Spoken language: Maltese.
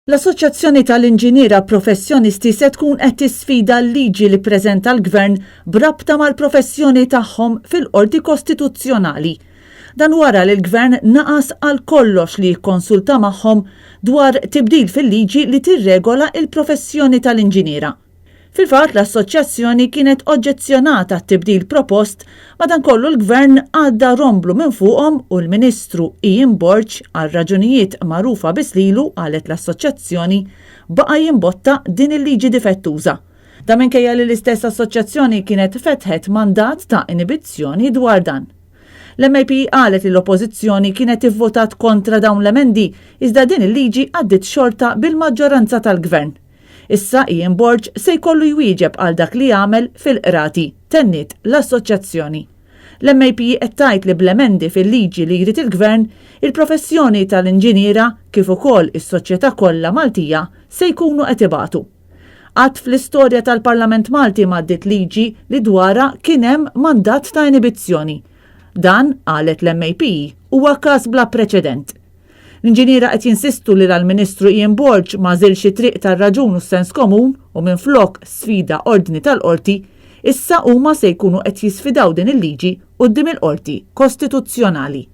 L-Assoċjazzjoni tal-Inġiniera Professjonisti se tkun qed tisfida l-liġi li ppreżenta l-Gvern b'rabta mal-professjoni tagħhom fil-Qorti Kostituzzjonali. Dan wara li l-Gvern naqas għal kollox li jikkonsulta magħhom dwar tibdil fil-liġi li tirregola il-professjoni tal-inġiniera. Fil-fatt l-Assoċjazzjoni kienet oġġezzjonata t-tibdil propost, madankollu l-Gvern għadda romblu minn fuqhom u l-Ministru Ian Borch għal raġunijiet magħrufa bislilu qalet l-Assoċjazzjoni baqa' jimbotta din il-liġi difettuża. Da minkejja li l-istess Assoċjazzjoni kienet fetħet mandat ta' inibizzjoni dwar dan. L-MAP qalet li l-Oppożizzjoni kienet ivvotat kontra dawn l-emendi iżda din il-liġi għaddit xorta bil-maġġoranza tal-Gvern. Issa Ian Borch se jkollu jwieġeb għal dak li jagħmel fil-qrati, tennit l-Assoċjazzjoni. L-MAP qed tgħid li bl-emendi fil-liġi li jrid il-Gvern, il-professjoni tal-inġiniera kif ukoll is-soċjetà kollha Maltija se jkunu qed ibatu. Qatt fl-istorja tal-Parlament Malti m'għaddiet liġi li dwarha kien hemm mandat ta' inibizzjoni. Dan qalet l-MAP huwa każ bla preċedent. L-inġiniera qed jinsistu li l-Ministru Ian Borch ma żilx triq tar-raġun u s-sens komun u minflok sfida ordni tal-qorti, issa huma se jkunu qed jisfidaw din il-liġi quddiem il-Qorti Kostituzzjonali.